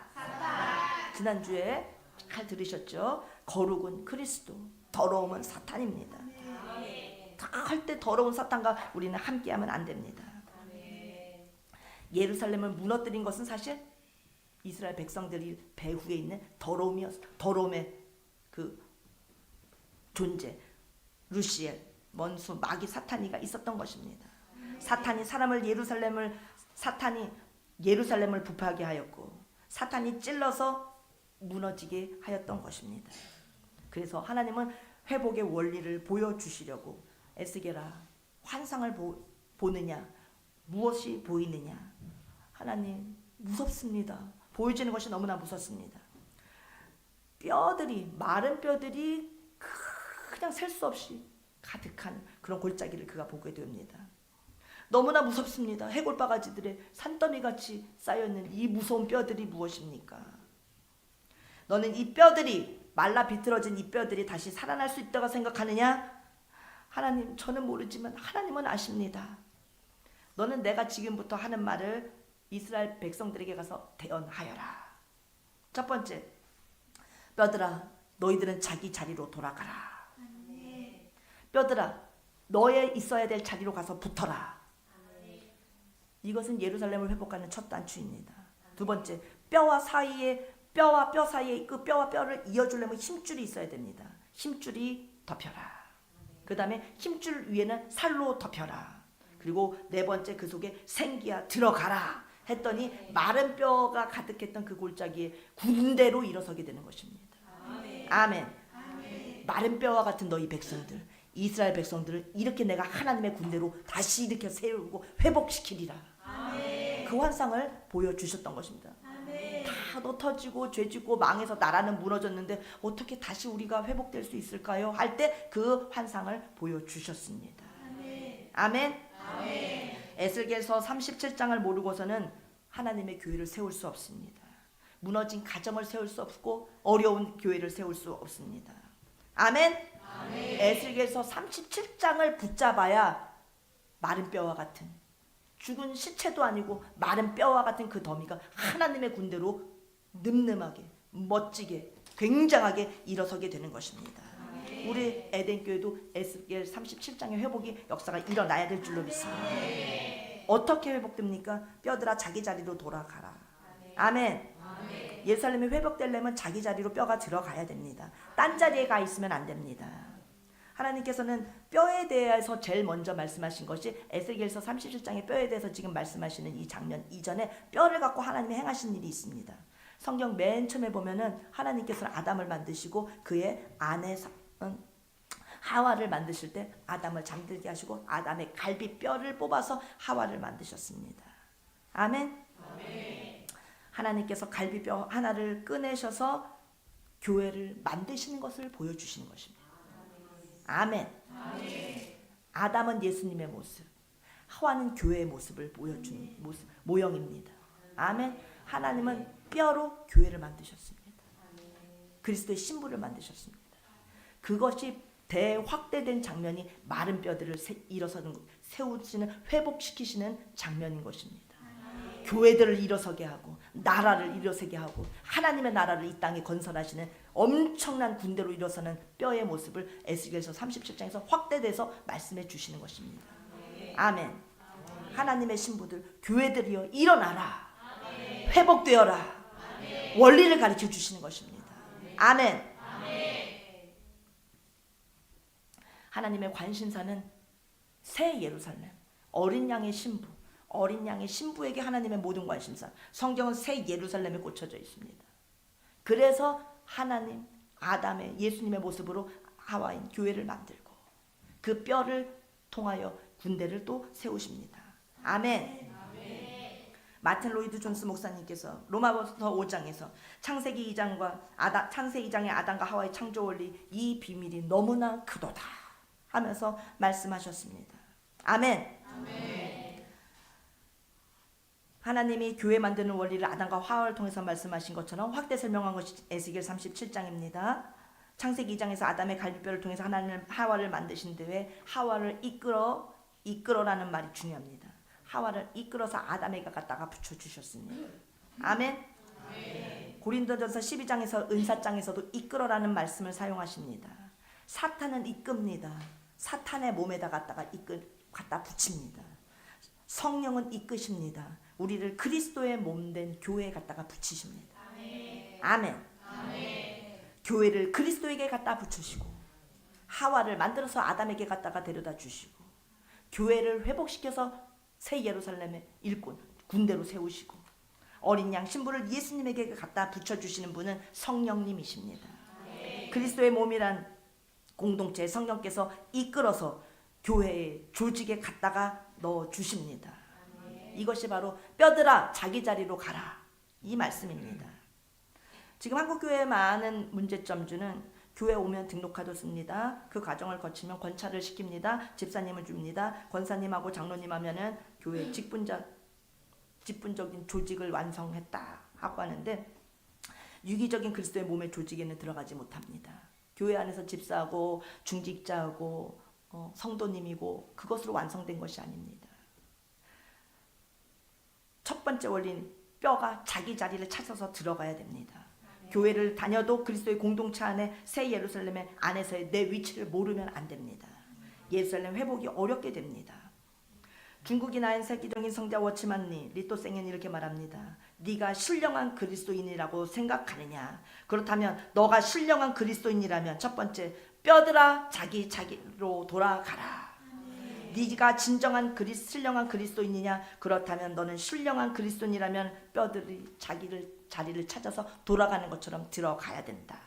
지난주에 잘 들으셨죠? 거룩은 그리스도, 더러움은 사탄입니다. 할 때 더러운 사탄과 우리는 함께하면 안 됩니다. 예루살렘을 무너뜨린 것은 사실 이스라엘 백성들이 배후에 있는 더러움의 그 존재, 루시엘, 원수, 마귀, 사탄이가 있었던 것입니다. 사탄이 예루살렘을 부패하게 하였고 사탄이 찔러서 무너지게 하였던 것입니다. 그래서 하나님은 회복의 원리를 보여주시려고 에스겔아 환상을 보느냐 무엇이 보이느냐 하나님 무섭습니다. 보여지는 것이 너무나 무섭습니다. 마른 뼈들이 그냥 셀 수 없이 가득한 그런 골짜기를 그가 보게 됩니다. 너무나 무섭습니다. 해골바가지들의 산더미같이 쌓여있는 이 무서운 뼈들이 무엇입니까? 너는 이 뼈들이 말라 비틀어진 이 뼈들이 다시 살아날 수 있다고 생각하느냐? 하나님 저는 모르지만 하나님은 아십니다. 너는 내가 지금부터 하는 말을 이스라엘 백성들에게 가서 대언하여라. 첫 번째, 뼈들아 너희들은 자기 자리로 돌아가라. 뼈들아 너의 있어야 될 자리로 가서 붙어라. 이것은 예루살렘을 회복하는 첫 단추입니다. 두 번째, 뼈와 뼈 사이에 그 뼈와 뼈를 이어주려면 힘줄이 있어야 됩니다. 힘줄이 덮여라. 그 다음에 힘줄 위에는 살로 덮여라. 그리고 네 번째, 그 속에 생기야 들어가라 했더니 마른 뼈가 가득했던 그 골짜기에 군대로 일어서게 되는 것입니다. 아멘. 마른 뼈와 같은 너희 백성들, 이스라엘 백성들을 이렇게 내가 하나님의 군대로 다시 이렇게 세우고 회복시키리라. 그 환상을 보여주셨던 것입니다. 다 너터지고 죄짓고 망해서 나라는 무너졌는데 어떻게 다시 우리가 회복될 수 있을까요? 할 때 그 환상을 보여주셨습니다. 아멘. 에스겔서 37장을 모르고서는 하나님의 교회를 세울 수 없습니다. 무너진 가정을 세울 수 없고 어려운 교회를 세울 수 없습니다. 아멘. 에스겔서 37장을 붙잡아야 마른 뼈와 같은 죽은 시체도 아니고 마른 뼈와 같은 그 더미가 하나님의 군대로 늠름하게 멋지게 굉장하게 일어서게 되는 것입니다. 우리 에덴교회도 에스겔 37장의 회복이 역사가 일어나야 될 줄로 믿습니다. 어떻게 회복됩니까? 뼈들아 자기 자리로 돌아가라. 아멘. 예루살렘이 회복되려면 자기 자리로 뼈가 들어가야 됩니다. 딴 자리에 가 있으면 안 됩니다. 하나님께서는 뼈에 대해서 제일 먼저 말씀하신 것이 에스겔서 37장의 뼈에 대해서 지금 말씀하시는 이 장면 이전에 뼈를 갖고 하나님이 행하신 일이 있습니다. 성경 맨 처음에 보면은 하나님께서는 아담을 만드시고 그의 아내 하와를 만드실 때 아담을 잠들게 하시고 아담의 갈비뼈를 뽑아서 하와를 만드셨습니다. 아멘. 하나님께서 갈비뼈 하나를 꺼내셔서 교회를 만드시는 것을 보여주시는 것입니다. 아멘. 아담은 예수님의 모습, 하와는 교회의 모습을 보여주는 모형입니다. 아멘. 하나님은 뼈로 교회를 만드셨습니다. 그리스도의 신부를 만드셨습니다. 그것이 대확대된 장면이 마른 뼈들을 일어서는 세우시는 회복시키시는 장면인 것입니다. 교회들을 일어서게 하고 나라를 일어서게 하고 하나님의 나라를 이 땅에 건설하시는 엄청난 군대로 일어서는 뼈의 모습을 에스겔서 37장에서 확대돼서 말씀해 주시는 것입니다. 아멘. 하나님의 신부들 교회들이여 일어나라. 회복되어라. 원리를 가르쳐 주시는 것입니다. 아멘. 하나님의 관심사는 새 예루살렘, 어린 양의 신부, 어린 양의 신부에게 하나님의 모든 관심사. 성경은 새 예루살렘에 꽂혀져 있습니다. 그래서 하나님 아담의 예수님의 모습으로 하와인 교회를 만들고 그 뼈를 통하여 군대를 또 세우십니다. 아멘. 마틴 로이드 존스 목사님께서 로마서 5장에서 창세기 2장과 창세기 2장의 아담과 하와의 창조 원리 이 비밀이 너무나 크도다 하면서 말씀하셨습니다. 아멘. 하나님이 교회 만드는 원리를 아담과 하와를 통해서 말씀하신 것처럼 확대 설명한 것이 에스겔 37장입니다. 창세기 2장에서 아담의 갈비뼈를 통해서 하나님은 하와를 만드신 뒤에 하와를 이끌어라는 말이 중요합니다. 하와를 이끌어서 아담에게 갖다가 붙여주셨습니다. 아멘. 고린도전서 12장에서 은사장에서도 이끌어라는 말씀을 사용하십니다. 사탄은 이끕니다. 사탄의 몸에다 갖다 붙입니다. 성령은 이끄십니다. 우리를 그리스도의 몸된 교회에 갖다가 붙이십니다. 아멘. 교회를 그리스도에게 갖다 붙이시고 하와를 만들어서 아담에게 갖다가 데려다 주시고 교회를 회복시켜서 새 예루살렘의 일꾼 군대로 세우시고 어린 양 신부를 예수님에게 갖다 붙여주시는 분은 성령님이십니다. 그리스도의 몸이란 공동체 성령께서 이끌어서 교회의 조직에 갖다가 넣어주십니다. 이것이 바로 뼈들아 자기 자리로 가라 이 말씀입니다. 지금 한국교회의 많은 문제점주는 교회 오면 등록카드 씁니다. 그 과정을 거치면 권차를 시킵니다. 집사님을 줍니다. 권사님하고 장로님 하면은 교회 직분적인 조직을 완성했다 하고 하는데 유기적인 그리스도의 몸의 조직에는 들어가지 못합니다. 교회 안에서 집사하고 중직자하고 성도님이고 그것으로 완성된 것이 아닙니다. 첫 번째 원리는 뼈가 자기 자리를 찾아서 들어가야 됩니다. 교회를 다녀도 그리스도의 공동체 안에 새 예루살렘 안에서의 내 위치를 모르면 안 됩니다. 예루살렘 회복이 어렵게 됩니다. 중국인아인 세계적인 성자 워치만니 리또생은 이렇게 말합니다. 네가 신령한 그리스도인이라고 생각하느냐? 그렇다면 너가 신령한 그리스도인이라면 첫 번째 뼈들아 자기로 돌아가라. 네가 진정한 신령한 그리스도인이냐? 그렇다면 너는 신령한 그리스도인이라면 뼈들이 자리를 찾아서 돌아가는 것처럼 들어가야 된다.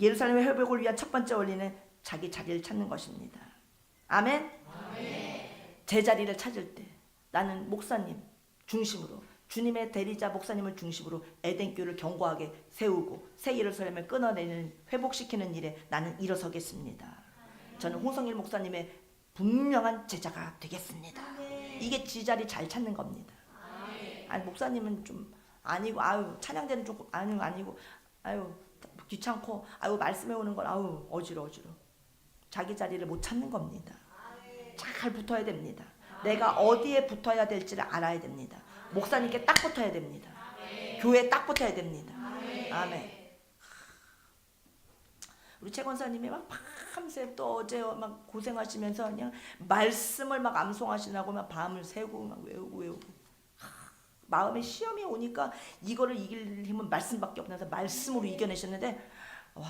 예루살렘의 회복을 위한 첫 번째 원리는 자기 자리를 찾는 것입니다. 아멘? 제 자리를 찾을 때 나는 목사님 중심으로 주님의 대리자 목사님을 중심으로 에덴교를 견고하게 세우고 새 예루살렘을 끊어내는 회복시키는 일에 나는 일어서겠습니다. 저는 홍성일 목사님의 분명한 제자가 되겠습니다. 이게 지 자리 잘 찾는 겁니다. 아니 목사님은 좀 아니고 찬양대는 조금 아니고 귀찮고 말씀해 오는 건 어지러 자기 자리를 못 찾는 겁니다. 잘 붙어야 됩니다. 내가 어디에 붙어야 될지를 알아야 됩니다. 목사님께 딱 붙어야 됩니다. 교회에 딱 붙어야 됩니다. 아멘. 우리 최 권사님이 막 밤새 또 어제 막 고생하시면서 그냥 말씀을 막 암송하시라고 막 밤을 새고 막 외우고 마음에 시험이 오니까 이거를 이길 힘은 말씀밖에 없어서 말씀으로 이겨내셨는데 와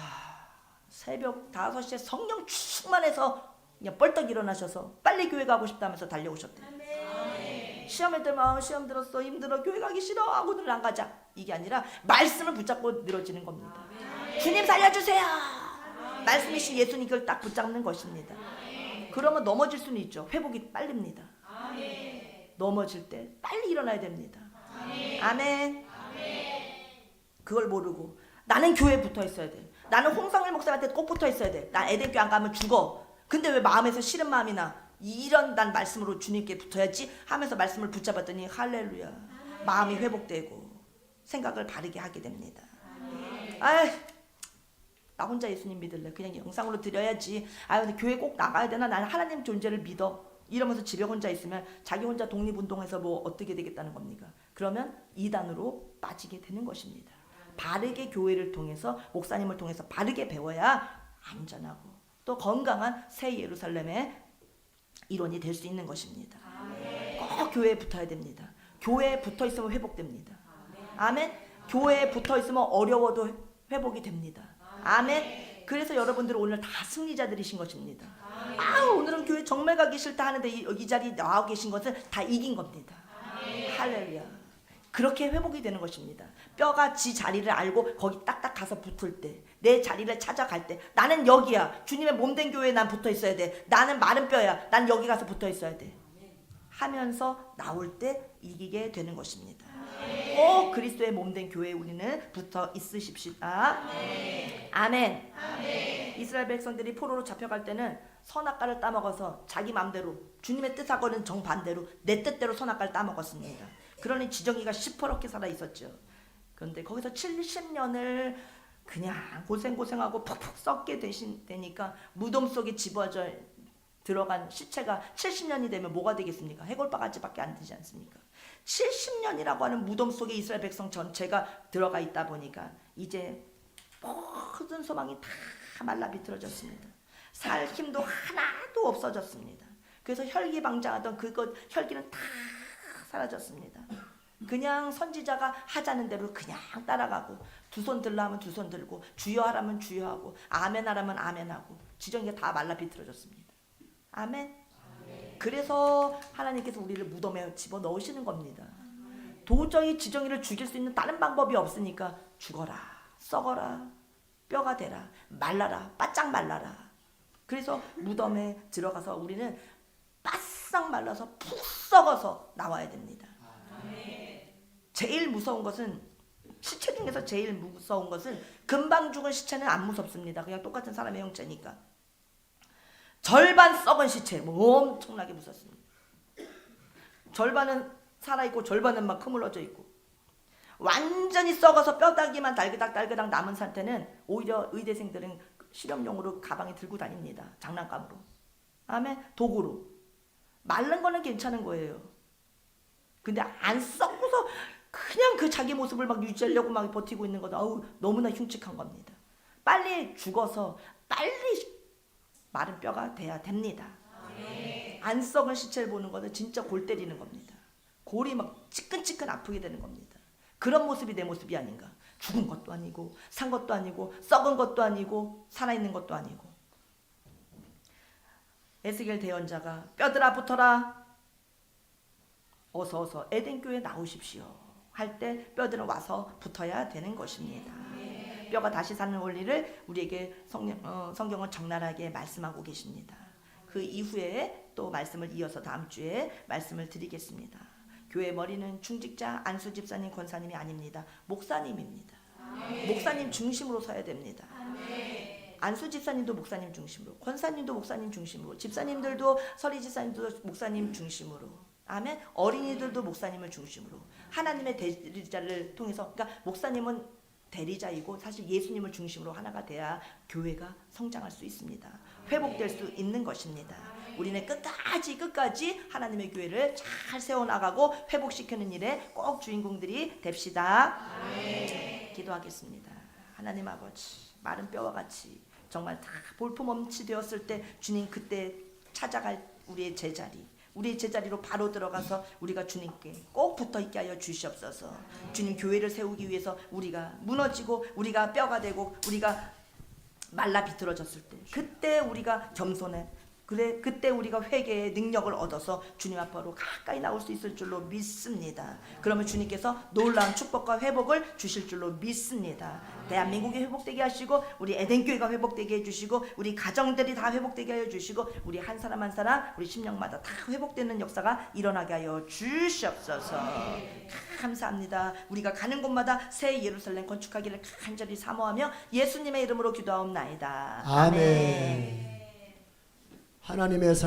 새벽 5시에 성령 충만해서 그냥 뻘떡 일어나셔서 빨리 교회 가고 싶다면서 달려오셨대요. 시험 애들 막 시험 들었어 힘들어 교회 가기 싫어 하고는 안 가자 이게 아니라 말씀을 붙잡고 늘어지는 겁니다. 주님 살려주세요. 말씀이신 예수님 그걸 딱 붙잡는 것입니다. 그러면 넘어질 수는 있죠. 회복이 빠릅니다. 넘어질 때 빨리 일어나야 됩니다. 아멘. 그걸 모르고 나는 교회에 붙어 있어야 돼. 나는 홍성일 목사한테 꼭 붙어 있어야 돼. 나 에덴교회 안 가면 죽어. 근데 왜 마음에서 싫은 마음이나 이런 난 말씀으로 주님께 붙어야지 하면서 말씀을 붙잡았더니 할렐루야 마음이 회복되고 생각을 바르게 하게 됩니다. 아이 나 혼자 예수님 믿을래. 그냥 영상으로 드려야지. 아 근데 교회 꼭 나가야 되나? 나는 하나님 존재를 믿어. 이러면서 집에 혼자 있으면 자기 혼자 독립운동해서 뭐 어떻게 되겠다는 겁니까? 그러면 이단으로 빠지게 되는 것입니다. 바르게 교회를 통해서 목사님을 통해서 바르게 배워야 안전하고 또 건강한 새 예루살렘의 일원이 될 수 있는 것입니다. 꼭 교회에 붙어야 됩니다. 교회에 붙어 있으면 회복됩니다. 아멘. 교회에 붙어 있으면 어려워도 회복이 됩니다. 아멘. 그래서 여러분들 오늘 다 승리자들이신 것입니다. 아 오늘은 교회 정말 가기 싫다 하는데 이 자리에 나와 계신 것은 다 이긴 겁니다. 할렐루야. 그렇게 회복이 되는 것입니다. 뼈가 지 자리를 알고 거기 딱딱 가서 붙을 때 내 자리를 찾아갈 때 나는 여기야. 주님의 몸된 교회에 난 붙어 있어야 돼. 나는 마른 뼈야. 난 여기 가서 붙어 있어야 돼. 하면서 나올 때 이기게 되는 것입니다. 꼭 그리스도의 몸된 교회에 우리는 붙어 있으십시다. 아멘. 이스라엘 백성들이 포로로 잡혀갈 때는 선악과를 따먹어서 자기 마음대로 주님의 뜻하고는 정반대로 내 뜻대로 선악과를 따먹었습니다. 그러니 지정이가 시퍼렇게 살아 있었죠. 그런데 거기서 70년을 그냥 고생하고 푹푹 썩게 되니까 무덤 속에 집어져 들어간 시체가 70년이 되면 뭐가 되겠습니까? 해골바가지밖에 안 되지 않습니까? 70년이라고 하는 무덤 속에 이스라엘 백성 전체가 들어가 있다 보니까 이제 모든 소망이 다 말라 비틀어졌습니다. 살 힘도 하나도 없어졌습니다. 그래서 혈기방장하던 그것 혈기는 다 사라졌습니다. 그냥 선지자가 하자는 대로 그냥 따라가고 두 손 들라 하면 두 손 들고 주여 하라면 주여 하고 아멘 하라면 아멘 하고 지정이가 다 말라 비틀어졌습니다. 아멘. 그래서 하나님께서 우리를 무덤에 집어넣으시는 겁니다. 도저히 지정이를 죽일 수 있는 다른 방법이 없으니까 죽어라 썩어라 뼈가 되라 말라라 바짝 말라라. 그래서 무덤에 들어가서 우리는 바싹 말라서 푹 썩어서 나와야 됩니다. 제일 무서운 것은 시체 중에서 제일 무서운 것은 금방 죽은 시체는 안 무섭습니다. 그냥 똑같은 사람의 형체니까. 절반 썩은 시체 뭐 엄청나게 무섭습니다. 절반은 살아있고 절반은 막 흐물러져 있고 완전히 썩어서 뼈다귀만 달그닥 남은 상태는 오히려 의대생들은 실험용으로 가방에 들고 다닙니다. 장난감으로. 아멘. 도구로. 마른 거는 괜찮은 거예요. 근데 안 썩고서 그냥 그 자기 모습을 막 유지하려고 막 버티고 있는 것도 아우 너무나 흉측한 겁니다. 빨리 죽어서 빨리 마른 뼈가 돼야 됩니다. 안 썩은 시체를 보는 것은 진짜 골 때리는 겁니다. 골이 막 치끈치끈 아프게 되는 겁니다. 그런 모습이 내 모습이 아닌가. 죽은 것도 아니고 산 것도 아니고 썩은 것도 아니고 살아있는 것도 아니고. 에스겔 대언자가 뼈들아 붙어라. 어서 에덴교회 나오십시오. 할 때 뼈들은 와서 붙어야 되는 것입니다. 뼈가 다시 사는 원리를 우리에게 성경은 적나라하게 말씀하고 계십니다. 그 이후에 또 말씀을 이어서 다음 주에 말씀을 드리겠습니다. 교회 머리는 중직자 안수 집사님 권사님이 아닙니다. 목사님입니다. 목사님 중심으로 서야 됩니다. 안수 집사님도 목사님 중심으로, 권사님도 목사님 중심으로, 집사님들도 서리 집사님도 목사님 중심으로. 아멘. 어린이들도 목사님을 중심으로 하나님의 대리자를 통해서, 그러니까 목사님은 대리자이고 사실 예수님을 중심으로 하나가 돼야 교회가 성장할 수 있습니다. 회복될 수 있는 것입니다. 우리는 끝까지 하나님의 교회를 잘 세워나가고 회복시키는 일에 꼭 주인공들이 됩시다. 기도하겠습니다. 하나님 아버지, 마른 뼈와 같이 정말 다 볼품없이 되었을 때 주님 그때 찾아갈 우리의 제자리로 바로 들어가서 우리가 주님께 꼭 붙어있게 하여 주시옵소서. 주님 교회를 세우기 위해서 우리가 무너지고 우리가 뼈가 되고 우리가 말라 비틀어졌을 때 그때 우리가 겸손해 그때 우리가 회개의 능력을 얻어서 주님 앞으로 가까이 나올 수 있을 줄로 믿습니다. 그러면 주님께서 놀라운 축복과 회복을 주실 줄로 믿습니다. 대한민국이 회복되게 하시고 우리 에덴교회가 회복되게 해주시고 우리 가정들이 다 회복되게 하여 주시고 우리 한 사람 한 사람 우리 심령마다 다 회복되는 역사가 일어나게 하여 주시옵소서. 감사합니다. 우리가 가는 곳마다 새 예루살렘 건축하기를 간절히 사모하며 예수님의 이름으로 기도하옵나이다. 아멘. 하나님의 사랑